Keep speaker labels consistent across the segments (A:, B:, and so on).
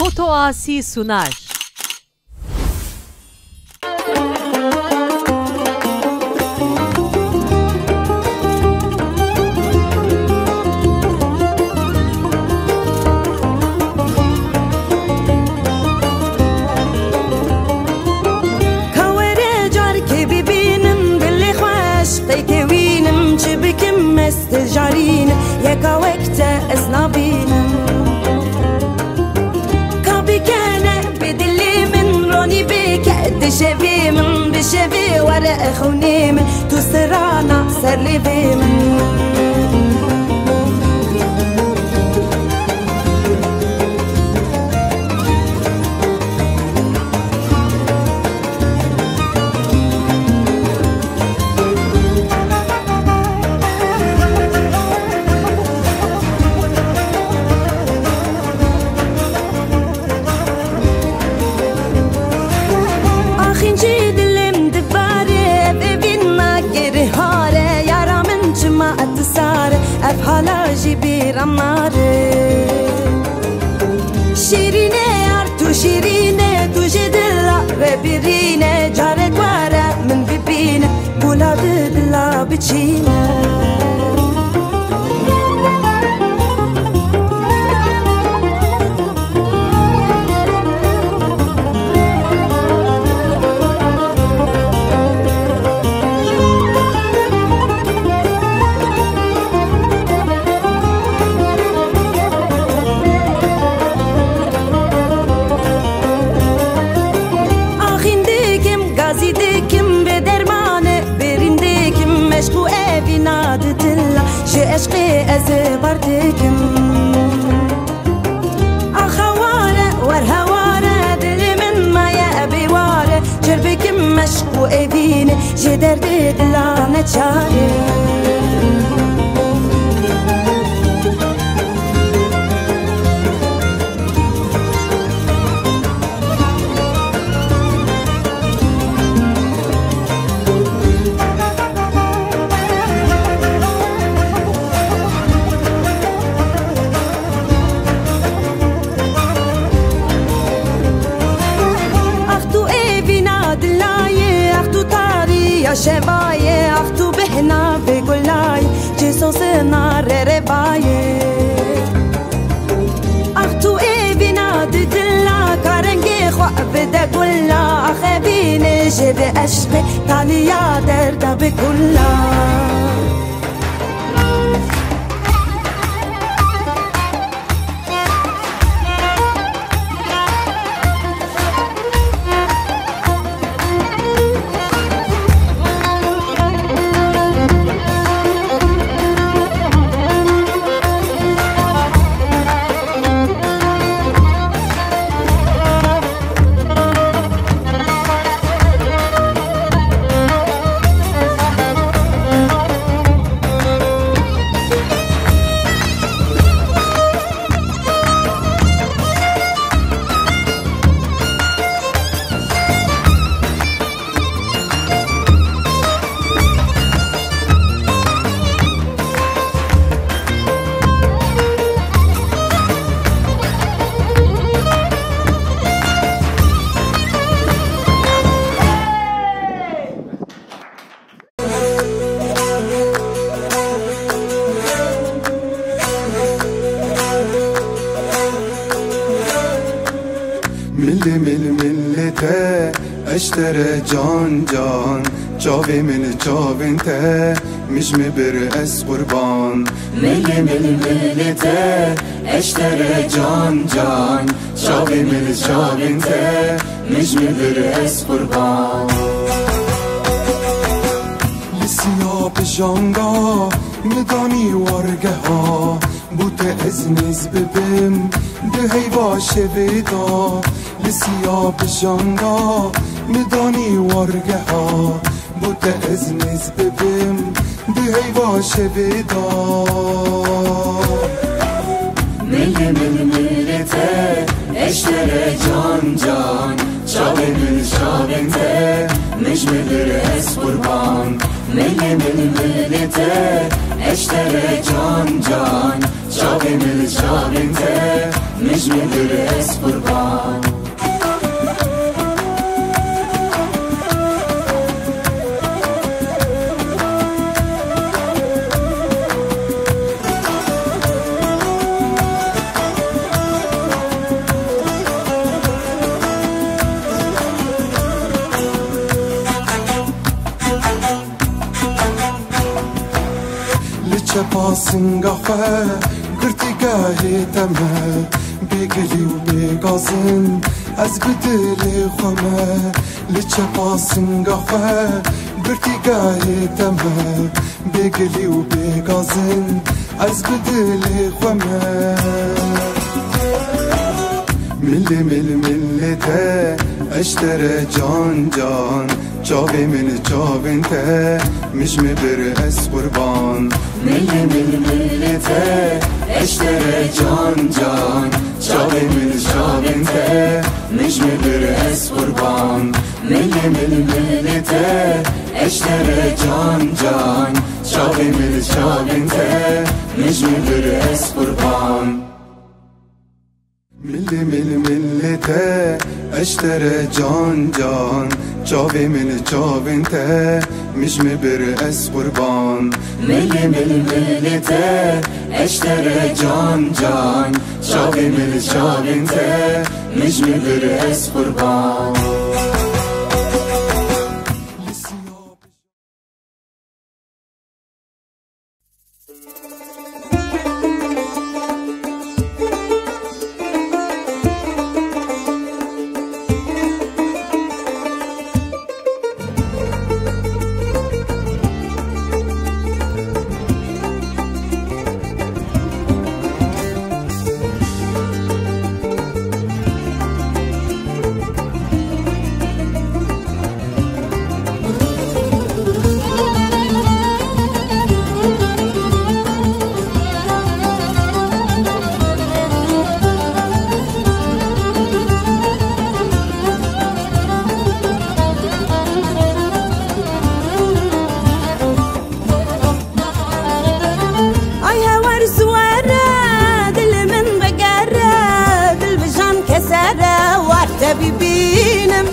A: Foto Asi sunar.
B: استجارين يكا وقت اسنابينم كابي كان بدلي من روني بك دشبي من بشبي ورا خوني من تسرانا سرلي من افحالاجي بيرماري شيرينه ارتو شيرينه تو جدلا ربيرينه جارك ورا من بيبينه بولاد دلا بتشينه عشقي أزبرتكم أخوارة ورهوارة دلي من ما يأبي وارة جربكم مشقو أبيني جدر دلا نتشاري شبايه اختو بهنا بقولاي جسون سنار ربايه اختو اي بنا ددلا كارنجي خو بدا قولا اخبيني جد اشقي تاليا دردا بقولا
C: ملته اشترى جان جان جاوي من جاوينته مش مبر اس قربان ملته اشترى جان جان جاوي من جاوينته مش مبر اس قربان لسياب جانگا مداني ورگه ها بوت ازنز ببم دهی باشه ویدا لسیاب جانگا مدانی ورگه ها بوت ازنز ببم دهی باشه ویدا ملته اشتره جان جان شاوین شاوینته مش مدر اس قربان ملته اشتره جان جان شاوین شاوینته مجمدر اس قربان
A: چپاسنگا خواه گرتی گاهی تمه بگلی و بگازن از بدل خوامه لچپاسنگا خواه گرتی گاهی تمه بگلی و بگازن از بدل خوامه مل ملته اشتر جان جان جاوی من جاوین ته مش مبر اس قربان
C: ملته اشتر جان جان جاوی من جاوین ته مش مبر اس قربان ملته اشتر جان جان جاوی من جاوین ته مش مبر اس قربان
A: ملته اشتر جان جان جاوی من جاوین ته مش مبر اس قربان
C: ملته اشتر جان جان جاوی من جاوین ته مش مبر اس قربان
B: ببینم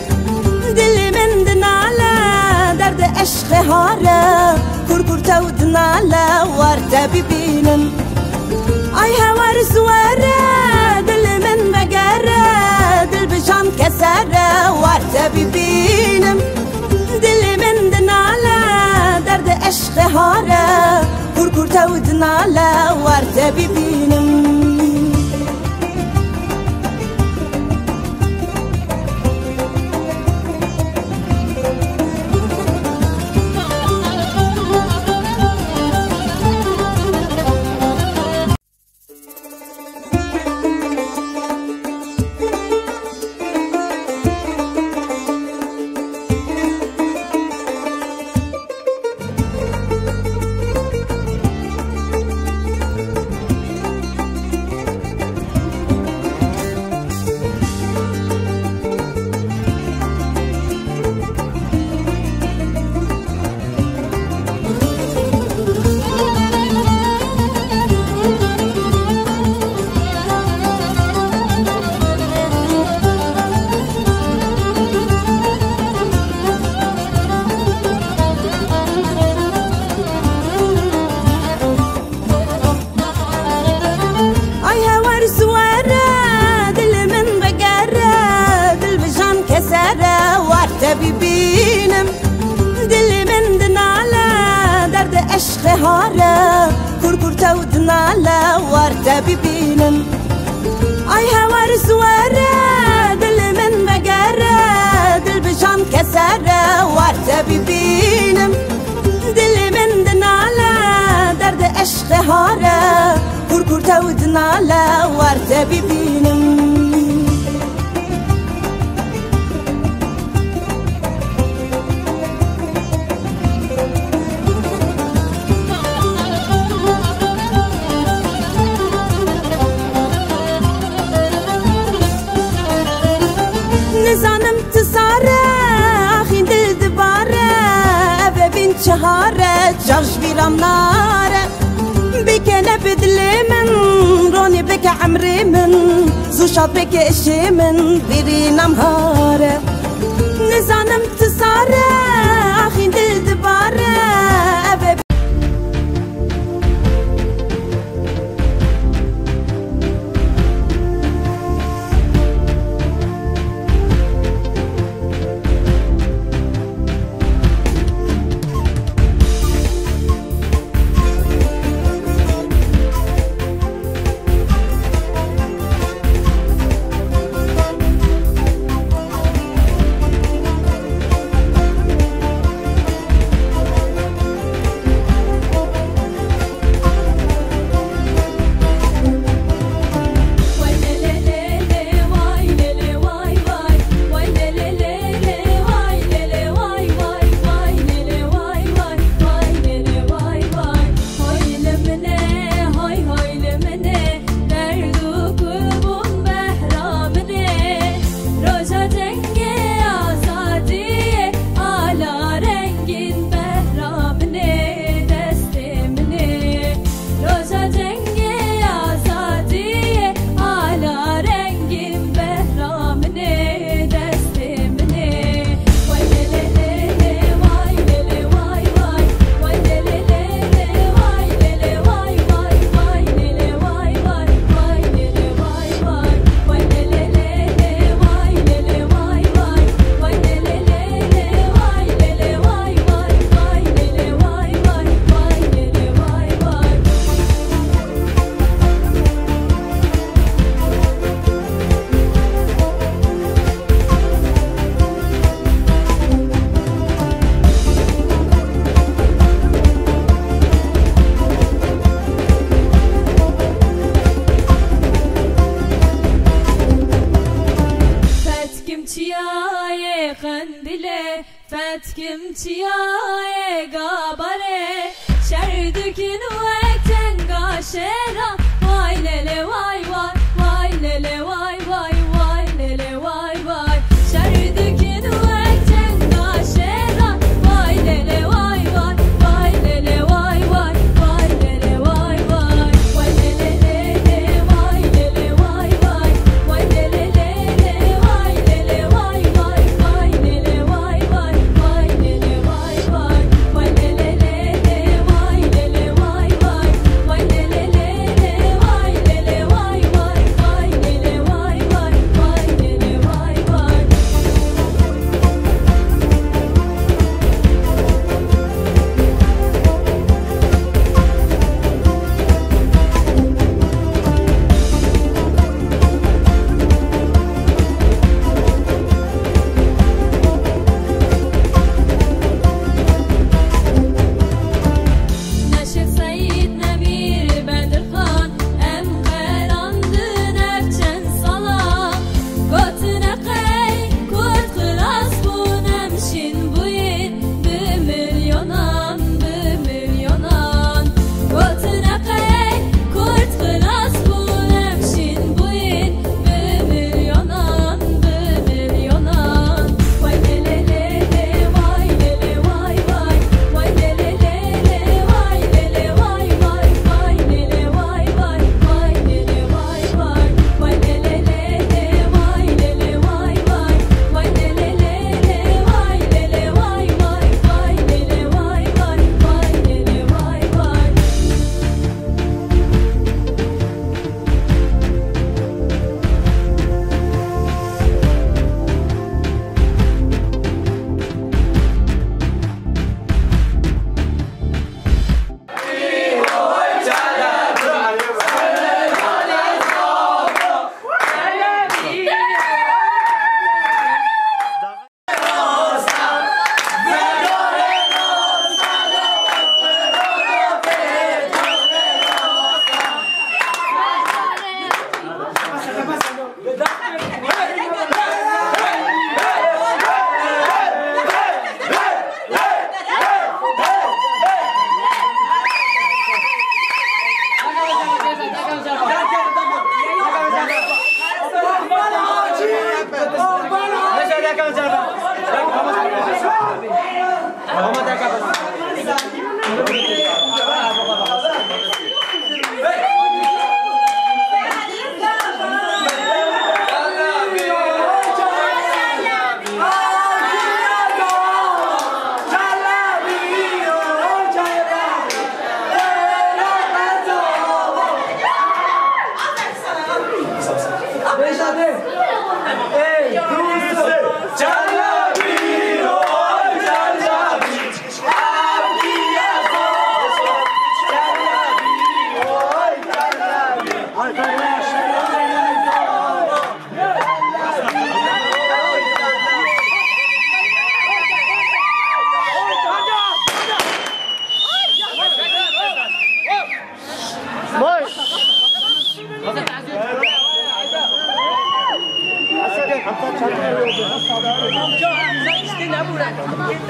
B: دل من دناله درد عشق هاره کرکرته و دناله ورده ببینم ای هوار زواره دل من بگره دل بجان کسره ورده ببینم دل من دناله درد عشق هاره کرکرته و دناله ورده ببینم ببینم دل من دناله درد عشق هاره کرکرته و دناله ورده ببینم ای هوار زواره دل من بگره دل بجان کسره ورده ببینم دل من دناله درد عشق هاره کرکرته و دناله ورده ببینم نزانم تساره آخین دل دباره ابه بین چهاره جاش بیرام ناره بکنه بدلي من روني بك عمري من زوشات بك اشي من بيرينا مهارة نزانم تسارة اخي دل دبارة
D: فتكم تياي قابري شردكن وقتن قاشرة واي للي واي واي واي للي واي واي واي للي واي واي شردكن وقتن قاشرة واي للي واي واي واي للي واي واي واي للي واي واي واي للي واي للي واي واي واي للي واي للي واي واي واي للي واي واي واي للي واي واي واي للي واي للي واي واي واي للي واي للي واي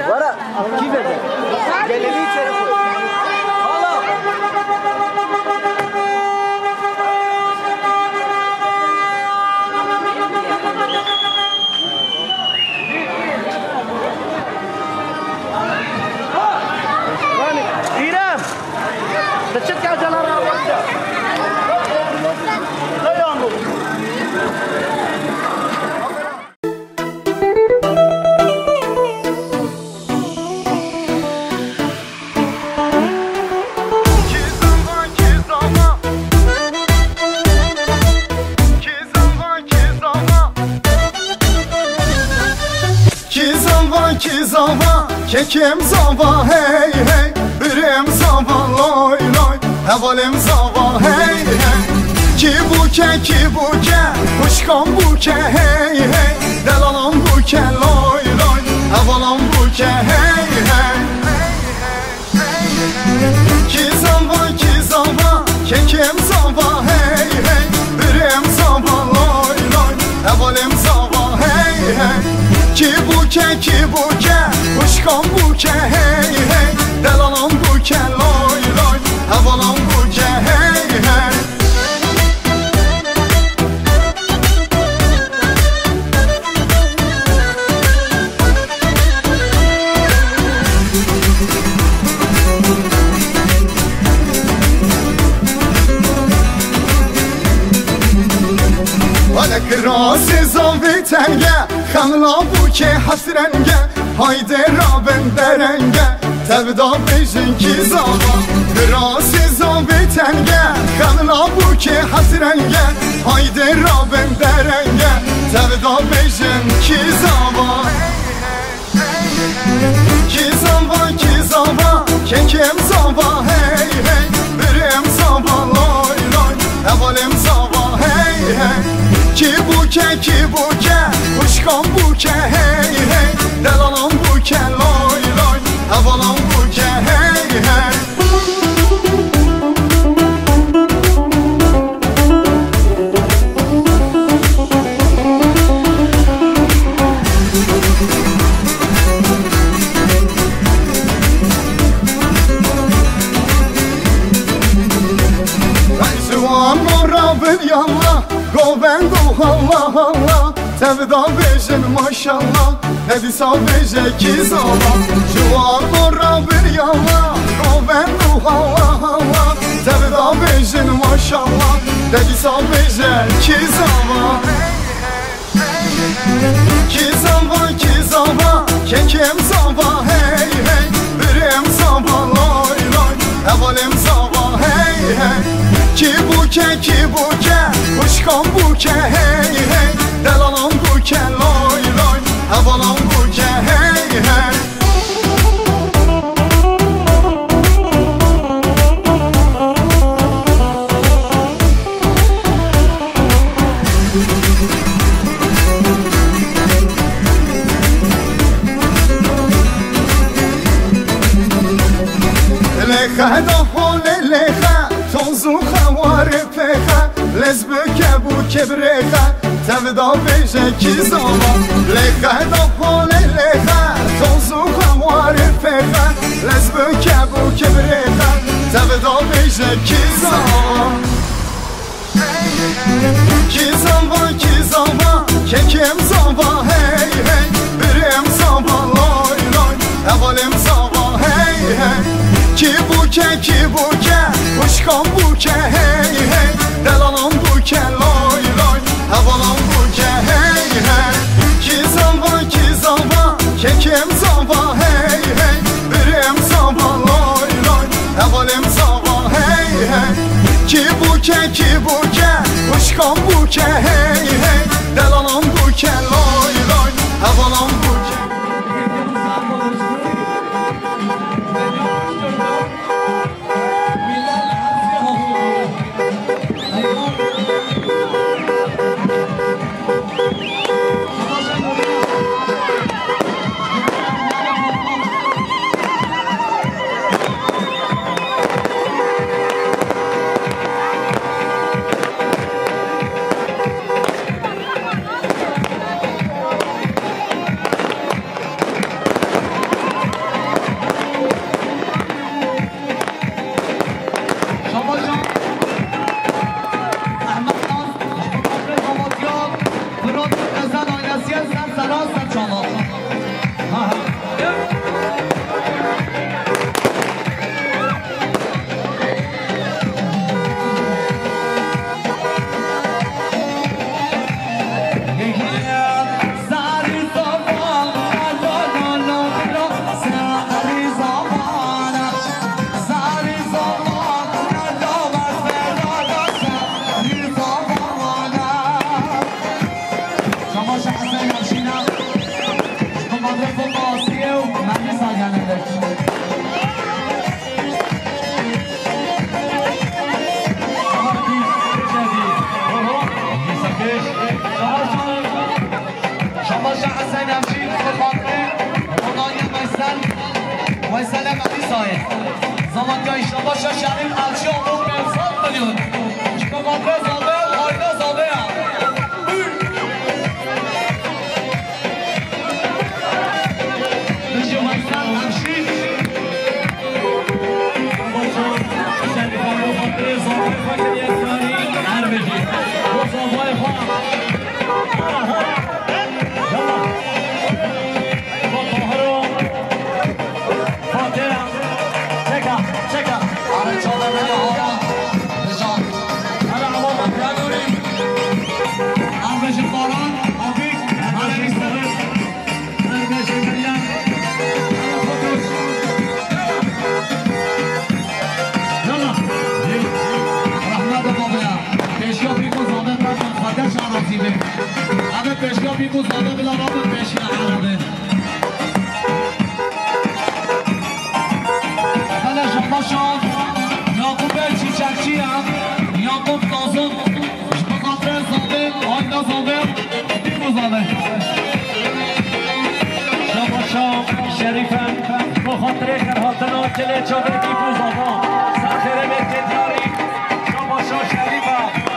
E: ورا كيف هذا؟ جلبي شرف إيرام تشتك على جنرال واحدة لا يامر
C: Kekim zava hey hey, birim zava loy loy, havalim zava hey hey. Ki buke, kuşkan buke hey hey, delalam buke loy loy, havalam buke hey hey. Ki zava, kekim zava hey hey, birim zava loy loy, havalim zava hey hey. Ki buke, kuşkan buke hey hey, delalam buke loy loy, havalam buke hey hey. Alek rasi zavi tenge, xanla buke hasrenge, hayde raben derenge, tevda bejin ki zava. Rasi zavi tenge, xanla buke hasrenge, hayde raben derenge, tevda bejin ki zava. Ki zava, kekim zava hey hey, birim zava loy loy, havalim zava hey hey. Ki buke, kuşkan buke hey hey, delalam buke loy loy, havalam buke hey hey. Zuan morabın yallah, govendo Allah Allah, tevda bejin maşallah, hedisa beje ki zava. Zuan morabın yallah, govendo Allah Allah, tevda bejin maşallah, hedisa beje ki zava. Ki zava, kekim zava hey hey, birim zava loy loy, havalim zava hey hey. Ki buke, kuşkan buke hey hey, delalam buke loy loy, havalam buke hey hey. Lecha da hole lecha, tozu xaware pecha, lezbeke buke brecha, tevda beje ki zava. Lecha da hole lecha, tozu xaware pecha, lezbeke buke brecha, tevda beje ki zava. Ki zava, kekim zava hey hey, birim zava loy loy, havalim zava hey hey. Ki buke, kuşkan buke hey hey, delalam buke loy loy, havalam buke hey hey. Ki zava, kekim zava hey hey, birim zava loy loy, havalim zava hey hey. Ki buke, kuşkan buke hey hey, delalam buke loy loy, havalam buke.
F: شماش حسین همشین قربانه خدای ویسل علی صاحب زمان جای شماش شریف الشی آمون برسان میلیون شماده زاده آیده زاده هم نشو ویسل همشین شریف آمون خاطر زاده فکر یک کاری هر بگی روزاوای خواه همه پشگاه بیموز داده بلا رابط پشگاه عربه بله شما شاد یاقوب چیچکچی هم یاقوب تازم بخاطر زاده آینا زاده بیموز داده شما شاد شریفم بخاطر خرهاتنا کلی چاوه بیموز داده سرخیره به تدیاری شما شاد شریفم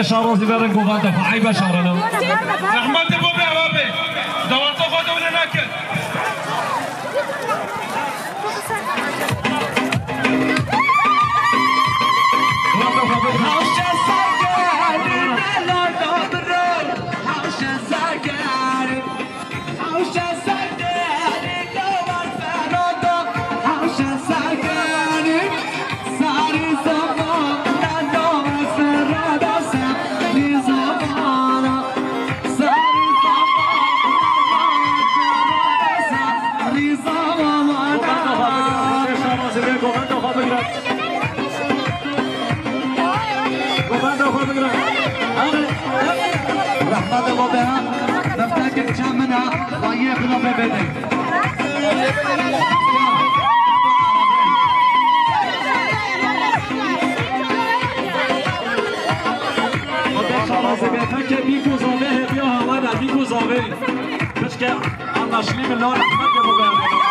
G: شارازی برن گوگان دفاعی بشارنم
H: رحمت بو به عوابه دولت خودمون نکرد
F: Sorry, دا خواهی خدا ببینیم که بیکو زاوه بیا همه بیکو زاوه بس که اناشلی من لار احمد که بگردیم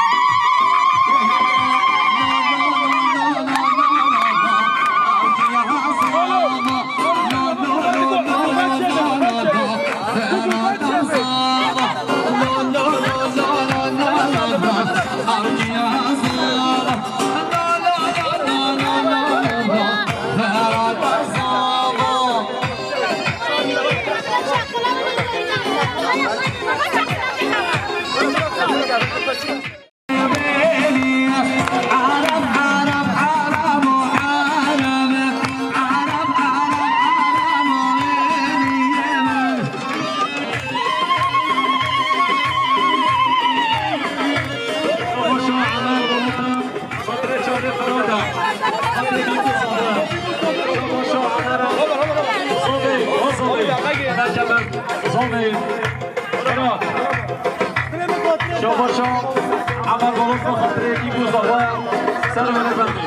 F: شاباشا عمل بروز بخاطر دیگو زاوا سر منه بندی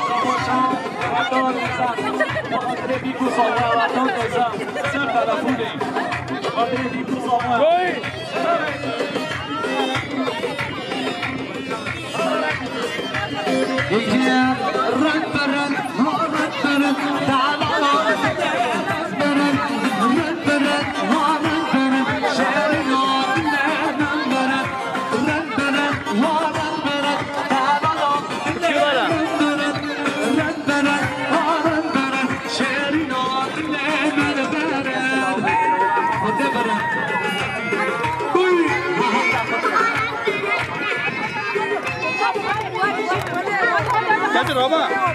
F: شاباشا وطان نزد بخاطر دیگو زاوا وطان نزد سر تلفونی بخاطر دیگو زاوا یکی رنگ برن ها رنگ برن
C: Roba.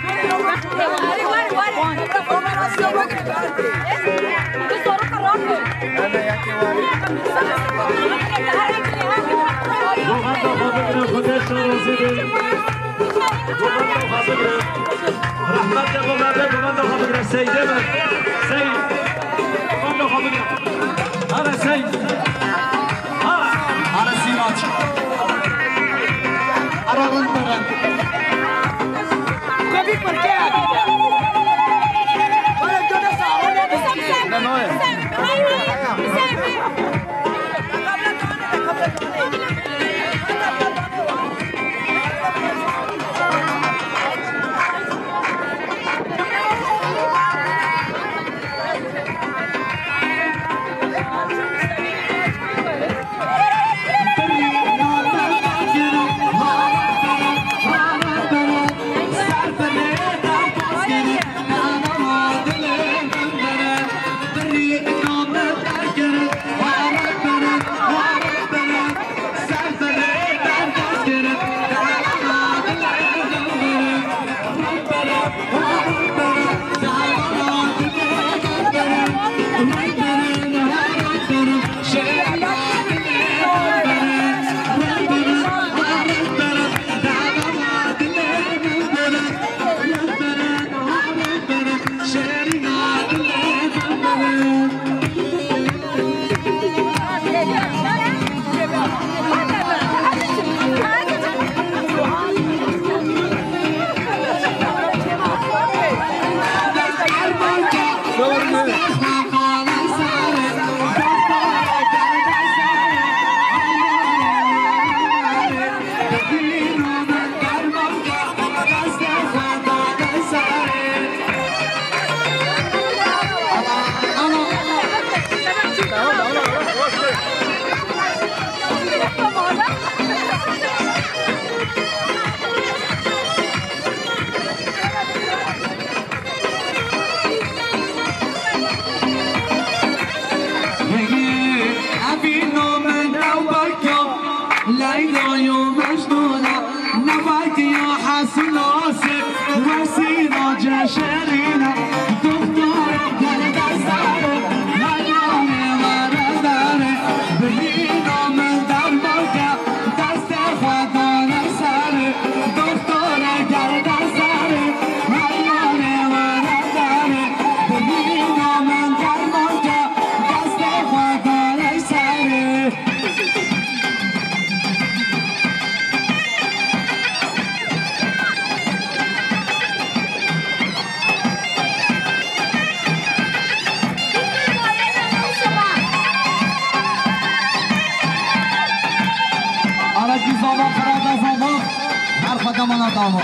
F: آما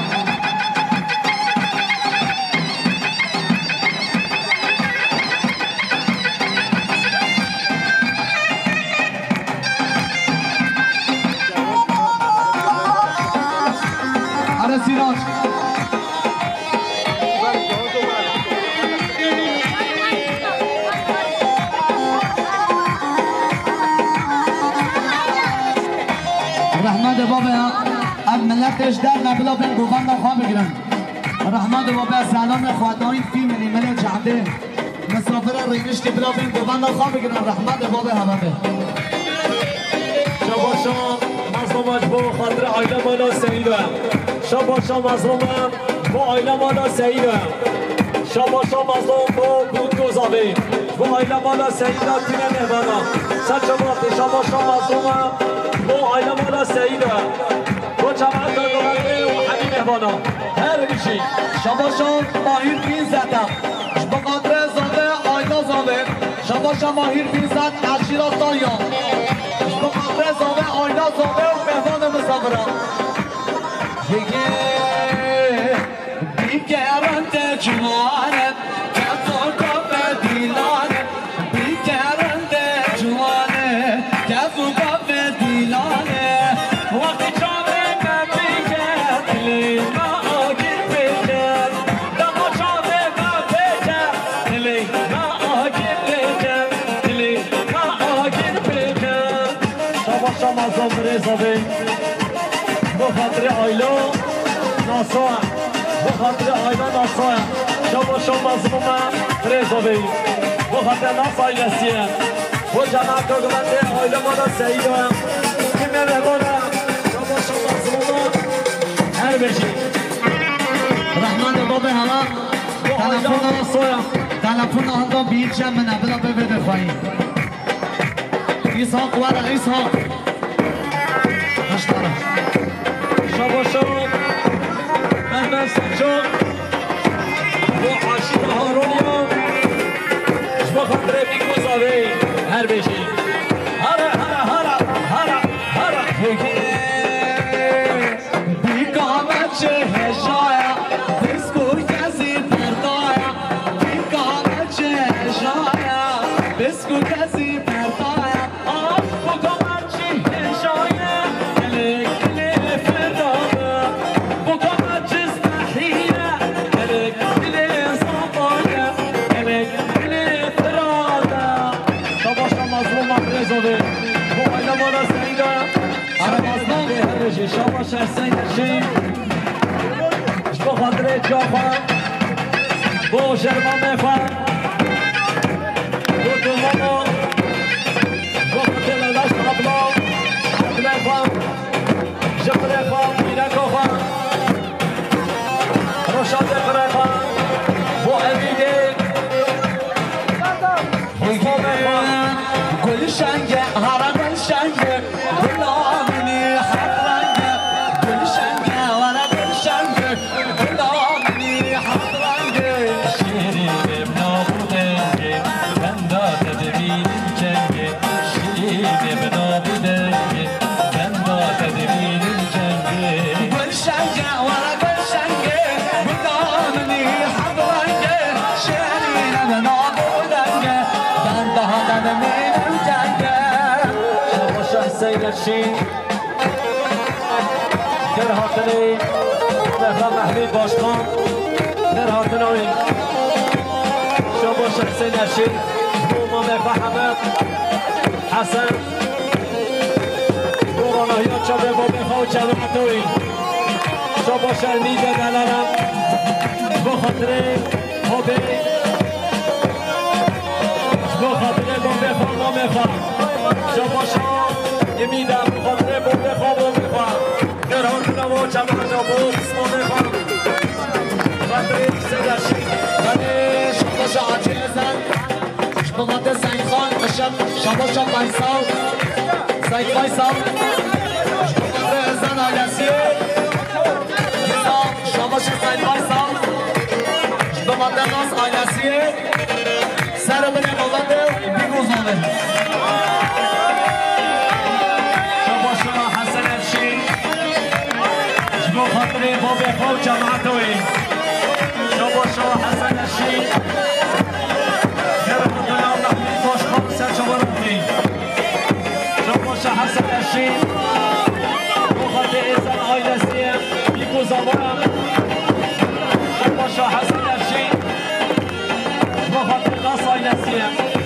F: آره سیراج رحمت بابا اب ملتش در نبلا بین گوبند خواه بگیرن رحمت بابا سلام خواتاین فی منی ملی جعده مسافر ریگشتی بلا بین گوبند خواه بگیرن رحمت بابا همه
G: شباشا مظلومش با خاطر آیله مالا سعیده شباشا مظلومم با آیله مالا سعیده شباشا مظلوم با بود گذابه با آیله مالا سعیده تینه مهمانا سچبات شباشا مظلومم با آیله مالا سعیده با جمعت دارگوهنده و حبی مهمانا هر بیشی
F: شباشا ماهیر بین زدم با قدر زاده آیلا زاده شباشا ماهیر بین زد عشیرات دایا با قدر زاده آیلا زاده و مهمان مسافران بیگرند جوانه کفا کف دیلانه بیگرند جوانه کفا کف دیلانه وقتی جامه مبیگه دلی ما آگیر بگه دما جامه مبیگه دلی ما آگیر بگه دلی ما آگیر بگه
G: شباشا مظلوم رزاوی با خاطر آیلا ناسوه با خاطر آیلا ناسوه شباشا مظلومم رزاوی با خاطر ناس آیلسیه با جمعت دارگوهنده آیله مالا سعیده که مهمانم شباشا مظلومم هر بشی
F: رحمان بابا همه تلفون آنها بید جمعه بلا ببده خواهی ایساق ورق ایساق هشتاره
G: شباشا من سنجا با عاشق هارونیا با خاطر بیگوزاوی هر بشی هره هره هره هره هره
F: بیگامت چه هجایا بسکور کسی پردایا بیگامت چه هجایا بسکور کسی پردایا
G: بگامت چی هجایا کلی کلی فردایا بگامت چیز نحیه کلی کلی صبایا کلی کلی فرادا شباشا مظلوم رزاوی با آیلا مالا سعیده
F: آره مظلوم
G: هر بشی شباشا سعیده با خاطر جافر با شرمان مفر با دومانا با خاطر لدشت قبلا مفر جفر فر میرک فر روشاد فرفر با امیده با مفر
F: گل شنگه هر گل شنگه گل آمینی حق رنگه گل شنگه هر گل شنگه گل آمینی حق رنگه
G: شیری ابنا بودنگه بندا تدبیر جنگه شیری ابنا بودنگه بندا تدبیر جنگه
F: گل شنگه هر گل شنگه گل آمینی حق رنگه شیرین به نابودنگه بنده ها دمینم جنگه
G: شباشا حسینشی در حاطنی مهران محمید باشخان در حاطنی شباشا حسینشی بوما مهران حمد حسن بورانهیان چابه با بخوا و جمعتوی شباشا نیده دلالم با خاطر حبه با خاطر با بخوا ما بخوا شباشا امیدم با خاطر با بخوا با بخوا در حاطنه و جمعتا با اسما بخوا خاطر سدشی
F: بله شباشا عجیل زن شباشا زنگخان شباشا فیصل زنگ فیصل شباشا زن آیلسیه شباشا زنگ فیصل شباشا ناس آیلسیه سر بله مولده بیگوزانه
G: شباشا حسن افشی با خاطر با بخوف جماعتوي شباشا حسن الشيخ كرم الدنيا ونحن توش خمسة شبارتي شباشا حسن الشيخ وخطي إذن عائلة سيام بيكو زبرم شباشا حسن الشيخ وخطي غاص عائلة سيام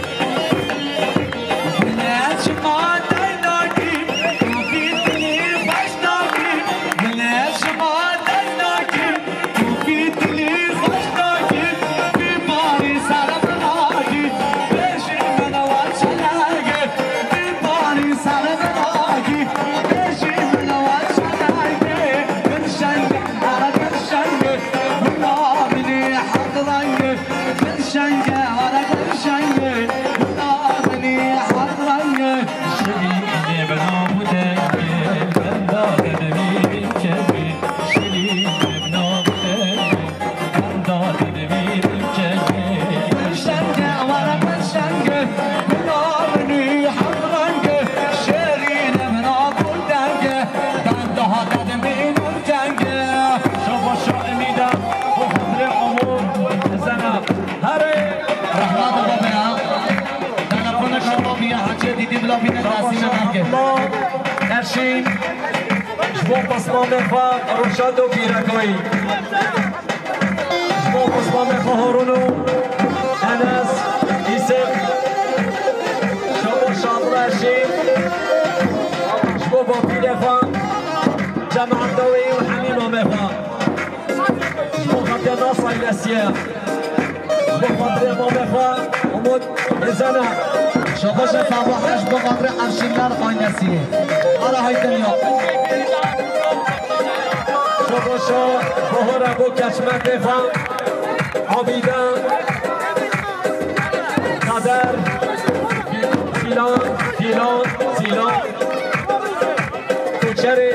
G: نرشین جبو پسمان بخوا روشادو پیرکوی جبو پسمان بخوا هارونو انس ایسف شما شامل نرشین جبو با پیرکوا جمع دوی و حمیما بخوا جبو خطی ناصر الاسیه جبو خطی ما بخوا امود ازنه شباش فواحش بقدر ارشیدار خاینسیه آره های دنیا شباشا بهار ابو کچمک بفهم عبیدن قدر فیلان کوچری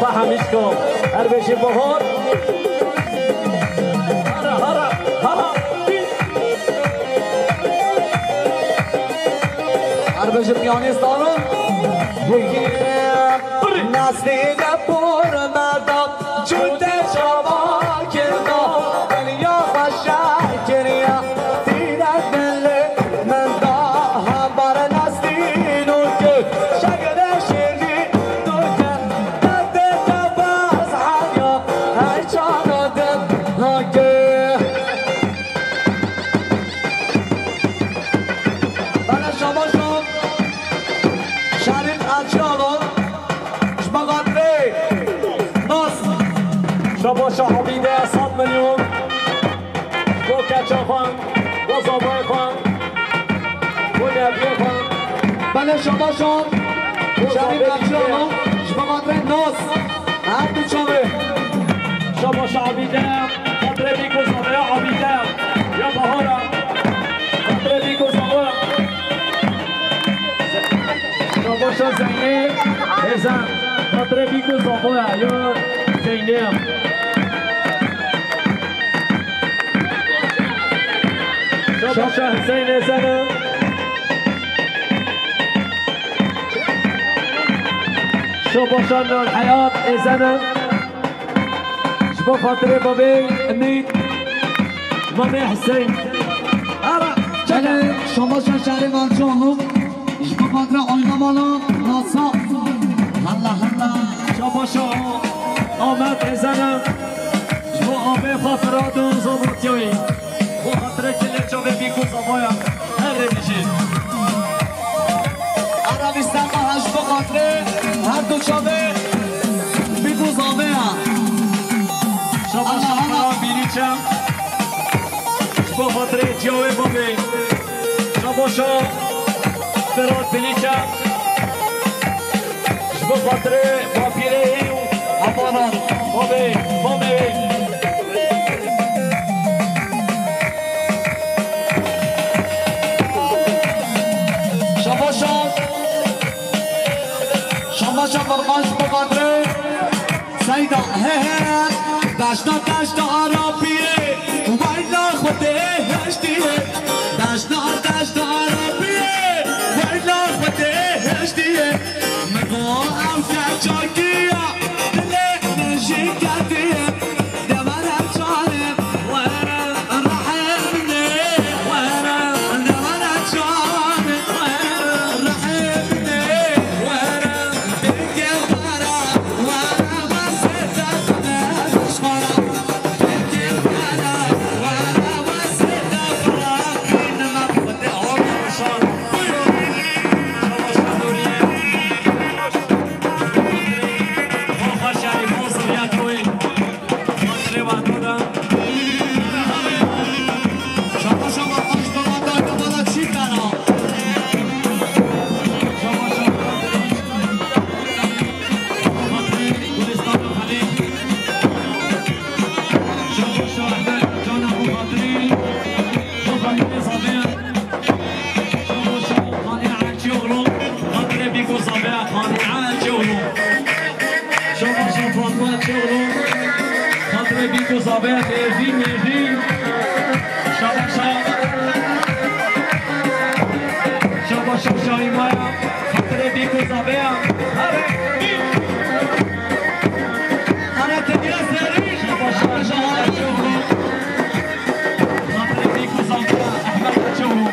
G: فهمیش کن هر بشی بهار هر بشی پیانیستانو نسلی نپور مردم جوده شما کرنا دنیا خوشه کریا دیرک ملی من دا هم بر نسلی نوکه شگر شیری نوکه نده نباز حیا هر چانا دم هاکه بله شما شما شریف اچیالو شباشا حبیده 100 میلیون با کچا خان با زابای خان با نبیه خان بله شباشا شریف اچیالو شباقادره ناس هر دو چامه شباشا حبیده قدره بیکو زابای حبیده یا بهارم قدره بیکو زابای شباشا زنگه ازم قدره بیکو زابای یا زینیم شباشا حسین زنم شباشا نور حیات زنم شبا خاطر بابی امید مامی حسین
I: چله شباشا شهر منچانو شبا خاطر آینمالا ناسا هلا هلا
G: شباشا آمد زنم آبه خاطرات و زبطیوی و خاطره کلی چوبه بیکو زبایا هر بیشید عربستان با هشت با خاطره هر دو چوبه بیکو زبایا شما شما بیریچم با خاطره جوه بابه شما شما فراد بیریچم با خاطره با پیره ایو امانان بابه بابه شما برماش بقدره سیدا داشتا داشتا عربیه ویلا خوده هشتیه داشتا داشتا عربیه ویلا خوده هشتیه مگو او کچاکیه دل نجی کردیه دمارم چانه ورم رحمنه ورم دمارم چانه ورم رحمنه ورم دنگه ورا ورم ستا نشمارم دنگه ورا ورم ستا فرام اینما خود عمرشان بیکو زابه تیزی میزی شبا شایی مایا خاطر بیکو زابه هره تدیه سری شبا شایی چورو خاطر بیکو زابه احمد چورو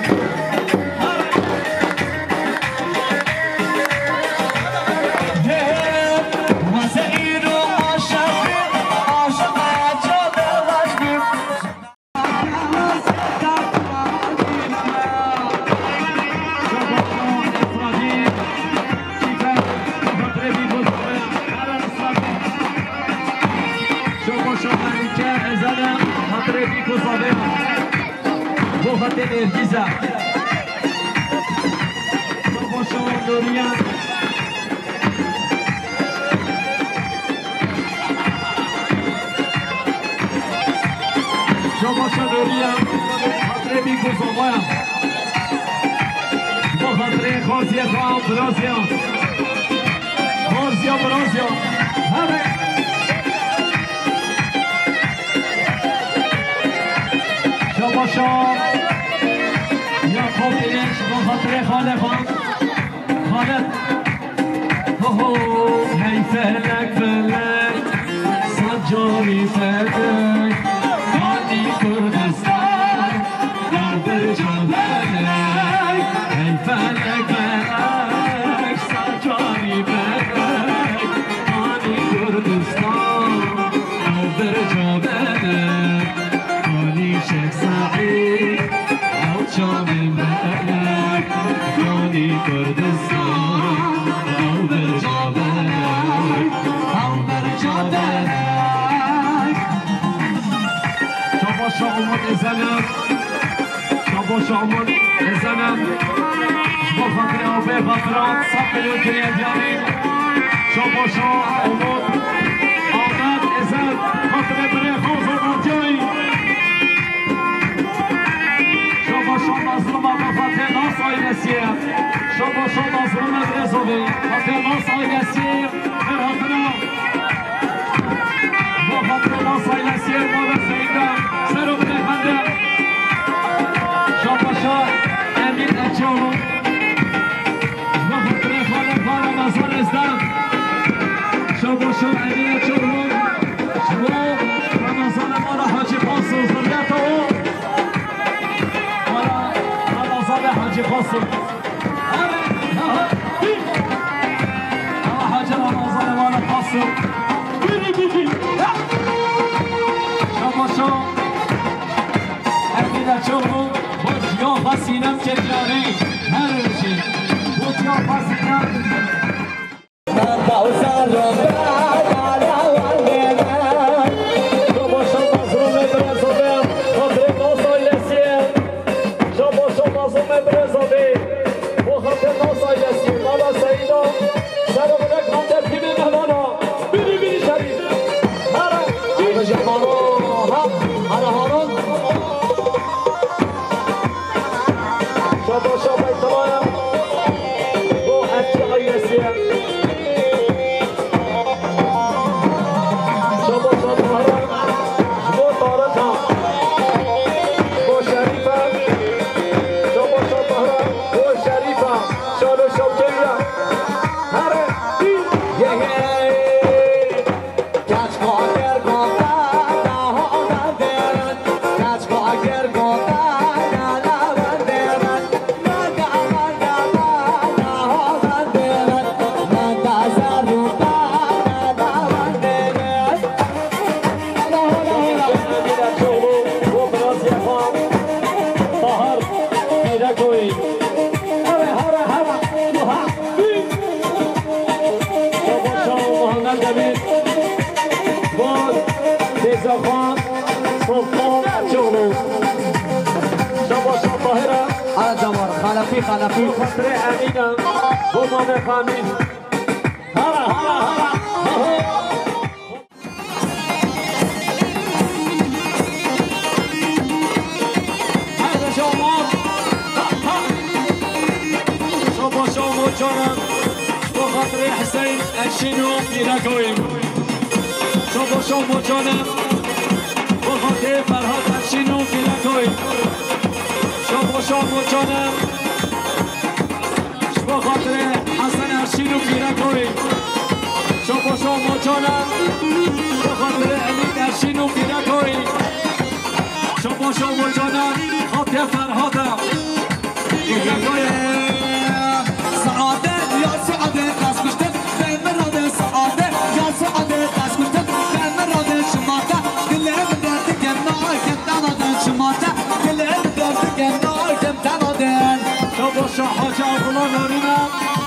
G: Ergiza Şoboşo Dorian Şoboşo Dorian Hatre Biko Zobaya Bu hatre Khorziya Khan Brazya Khorziya Brazya Hare Şoboşo خاطرش با خاطر خاله خان خالد هو هی فلک فلک سجاری فلک خانی کردستان در جبلک هی فلک فلک سجاری فلک خانی کردستان در جبلک خانی شیخ سعید او جامل ملک خانی کردستان او در جبلک او در جبلک شما شامون ازنم شما شامون ازنم با خاطر آبه خاطرات ساقلون کریدیانین شما شامون آمد ازن خاطر بره خوز و ناتیایی شما مظلوم با خاطر ناس آیگسیه شما مظلوم رزوی خاطر ناس آیگسیه براتنا با خاطر ناس آیگسیه مالا سیدم سرو بده خنده شما امین اچولو با خاطر خاله خاله مزار ازدم شما امین اچولو شما رمضان مالا حاجی خاصو زرگت او حاجی خاصم حاجی رمضان وانا خاصم شو أكيد شوفوا بوتيا فاسينام كتياري هرشي بوتيا فاسينام خلفی خطر امینم بمان فامین هلا هلا هلا هلا شما شما جانم با خاطر حسین اشینو میرکویم شما جانم با خاطر فرهاد اشینو میرکویم شما جانم با خاطر حسن ارشین و پیرکوی شما جانم با خاطر امید ارشین و پیرکوی شما جانم خاطر فرهادم پیرکوی سعادت یا سعادت دست کشتن به مراده سعادت یا سعادت دست کشتن به مراده شماتا دلم درد کنار کم تنادن شماتا دلم درد کنار کم تنادن شما حاجه بلا نارینم